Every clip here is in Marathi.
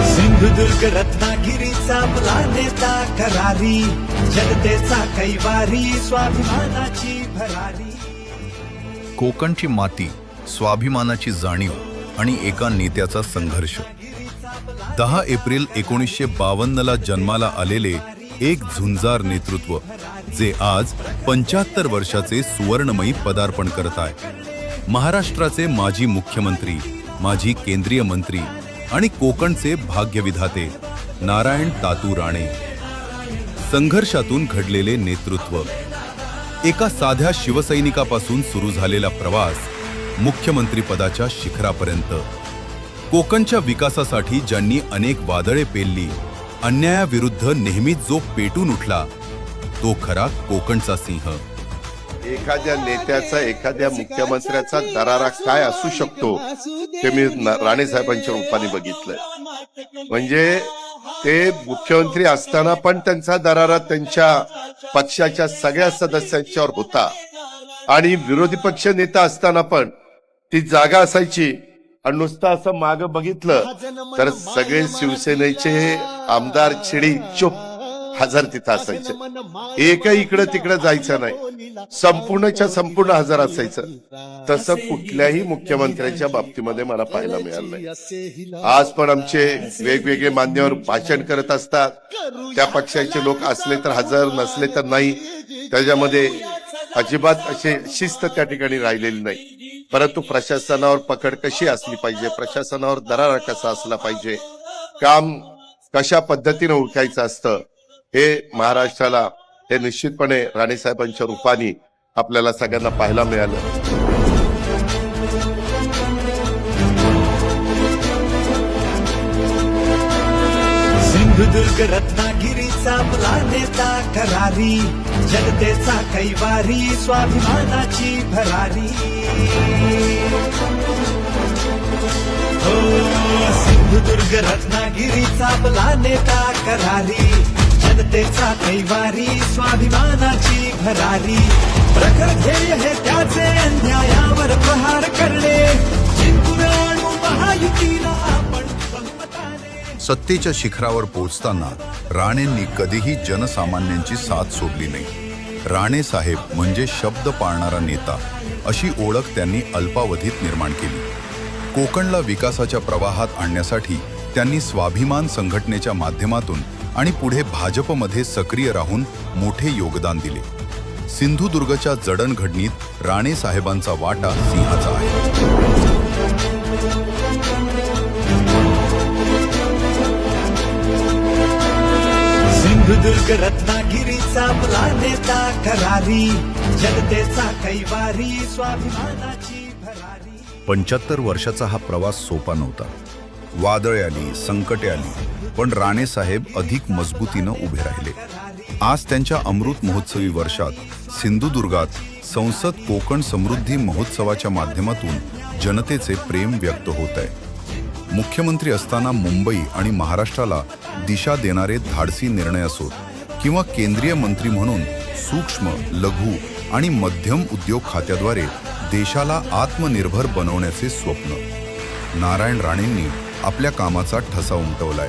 सिंधुदुर्ग रत्नागिरीचा आपला नेता करारी, जनतेचा कैवारी, स्वाभिमानाची भरारी. कोकणची माती, स्वाभिमानाची जाणीव आणि एका नेत्याचा संघर्ष. 10 एप्रिल 1952ला जन्माला आलेले एक झुंजार नेतृत्व, जे आज 75 वर्षाचे सुवर्णमयी पदार्पण करत आहे. महाराष्ट्राचे माजी मुख्यमंत्री, माजी केंद्रीय मंत्री आणि कोकणचे भाग्यविधाते नारायण तातू राणे. संघर्षातून घडलेले नेतृत्व. एका साध्या शिवसैनिकापासून सुरू झालेला प्रवास मुख्यमंत्रीपदाच्या शिखरापर्यंत. कोकणच्या विकासासाठी ज्यांनी अनेक वादळे पेलली, अन्यायाविरुद्ध नेहमीच जो पेटून उठला, तो खरा कोकणचा सिंह. एखाद्या नेत्याचा, एखाद्या मुख्यमंत्र्याचा दरारा काय असू शकतो ते मी राणे साहेबांच्या रूपाने बघितलंय. म्हणजे ते मुख्यमंत्री असताना पण त्यांचा दरारा त्यांच्या पक्षाच्या सगळ्या सदस्यांच्यावर होता आणि विरोधी पक्ष नेता असताना पण ती जागा असायची. आणि नुसतं असं माग बघितलं तर सगळे शिवसेनेचे आमदार चिडी चुप हजर तिथं असायचे. एकही इकडं तिकडं जायचं नाही, संपूर्णच्या संपूर्ण हजर असायचं. तसं कुठल्याही मुख्यमंत्र्यांच्या बाबतीमध्ये मला पाहायला मिळालं नाही. आज पण आमचे वेगवेगळे मान्यवर भाषण करत असतात, त्या पक्षाचे लोक असले तर हजर, नसले तर नाही. त्याच्यामध्ये अजिबात अशी शिस्त त्या ठिकाणी राहिलेली नाही. परंतु प्रशासनावर पकड कशी असली पाहिजे, प्रशासनावर दरारा कसा असला पाहिजे, काम कशा पद्धतीने ओळखायचं असतं, हे महाराष्ट्राला हे निश्चितपणे राणे साहेबांच्या रूपाने आपल्याला सगळ्यांना पाहायला मिळालं. सिंधुदुर्ग रत्नागिरीचा आपला नेता करारी, जनतेचा कैवारी, स्वाभिमानाची भरारी. हो, सिंधुदुर्ग रत्नागिरीचा आपला नेता करारी, जनतेचा कैवारी, स्वाभिमानाची भरारी. प्रखर ध्येय हे त्याचे, अन्यायावर प्रहार करणे, जिंकून आणू महायुतीला आपण बहुमताने. सत्तेच्या शिखरावर पोहोचताना राणेंनी कधीही जनसामान्यांची साथ सोडली नाही. राणे साहेब म्हणजे शब्द पाळणारा नेता, अशी ओळख त्यांनी अल्पावधीत निर्माण केली. कोकणला विकासाच्या प्रवाहात आणण्यासाठी त्यांनी स्वाभिमान संघटनेच्या माध्यमातून आणि पुढे भाजपमध्ये सक्रिय राहून मोठे योगदान दिले. सिंधुदुर्गच्या जडणघडणीत राणे साहेबांचा वाटा सिंहाचा आहे. सिंधुदुर्ग रत्नागिरीचा आपला नेता करारी, जनतेचा कैवारी, स्वाभिमानाची भरारी. 75 वर्षाचा हा प्रवास सोपा नव्हता. वादळे आली, संकटे आली, पण राणे साहेब अधिक मजबूतीनं उभे राहिले. आज त्यांच्या अमृत महोत्सवी वर्षात सिंधुदुर्गात संसद कोकण समृद्धी महोत्सवाच्या माध्यमातून जनतेचे प्रेम व्यक्त होत आहे. मुख्यमंत्री असताना मुंबई आणि महाराष्ट्राला दिशा देणारे धाडसी निर्णय असोत, किंवा केंद्रीय मंत्री म्हणून सूक्ष्म, लघु आणि मध्यम उद्योग खात्याद्वारे देशाला आत्मनिर्भर बनवण्याचे स्वप्न, नारायण राणेंनी आपल्या कामाचा ठसा उमटवलाय.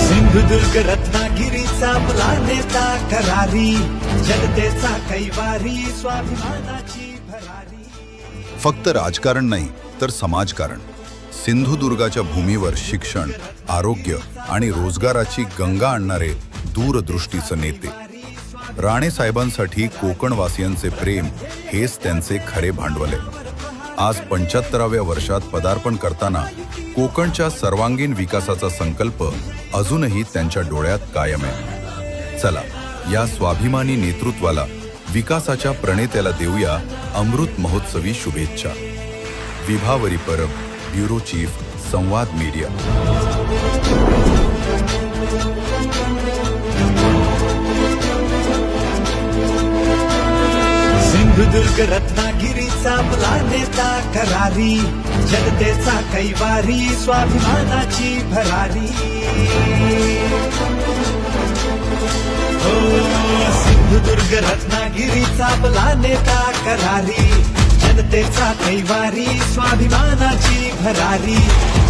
सिंधुदुर्ग रत्नागिरीचा आपला नेता करारी, जनतेचा कैवारी, स्वाभिमानाची भरारी. फक्त राजकारण नाही तर समाजकारण. सिंधुदुर्गाच्या भूमीवर शिक्षण, आरोग्य आणि रोजगाराची गंगा आणणारे दूरदृष्टीचे नेते. राणे साहेबांसाठी कोकणवासियांचे प्रेम हेच त्यांचे खरे भांडवल आहे. आज 75व्या वर्षात पदार्पण करताना कोकणच्या सर्वांगीण विकासाचा संकल्प अजूनही त्यांच्या डोळ्यात कायम आहे. चला, या स्वाभिमानी नेतृत्वाला, विकासाच्या प्रणेत्याला देऊया अमृत महोत्सवी शुभेच्छा. विभावरी परब, ब्युरो चीफ, संवाद मीडिया. सिंधुदुर्ग रत्नागिरी रत्नागिरीचा आपला नेता करारी, जनतेचा कैवारी, स्वाभिमानाची भरारी. हो, सिंधुदुर्ग रत्नागिरीचा आपला नेता करारी, जनतेचा कैवारी, स्वाभिमानाची भरारी.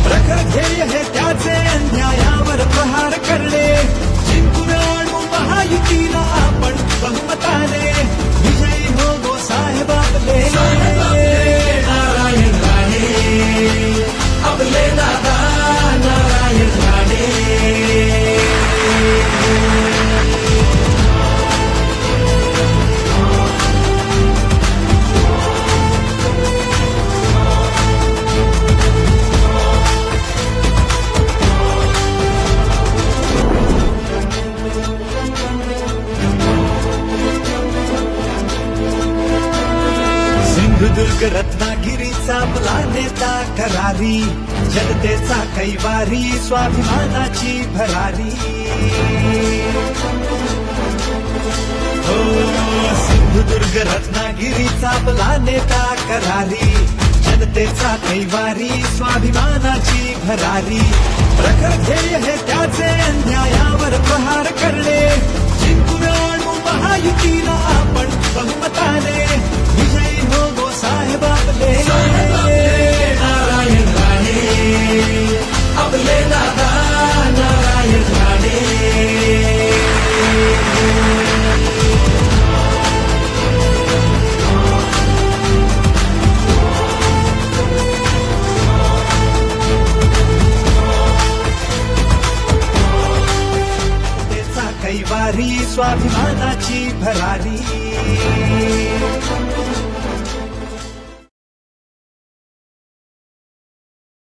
प्रखर ध्येय हे त्याचे, अन्यायावर प्रहार करणे, जिंकून आणू महायुतीला आपण बहुमताने. विजयी हो गो साहेब आपले नारायण राणे, आपले दादा नारायण राणे. सिंधुदुर्ग रत्नागिरीचा आपला नेता करारी, जनतेचा कैवारी, स्वाभिमानाची भरारी. हो, सिंधुदुर्ग रत्नागिरीचा आपला नेता करारी, जनतेचा कैवारी, स्वाभिमानाची भरारी. प्रखर ध्येय हे त्याचे, अन्यायावर प्रहार करणे, जिंकून आणू महायुतीला आपण बहुमताने. विजयी हो गो साहेब आपले नारायण राणे, आपले दादा नारायण राणे. त्याचा कैवारी, स्वाभिमानाची भरारी.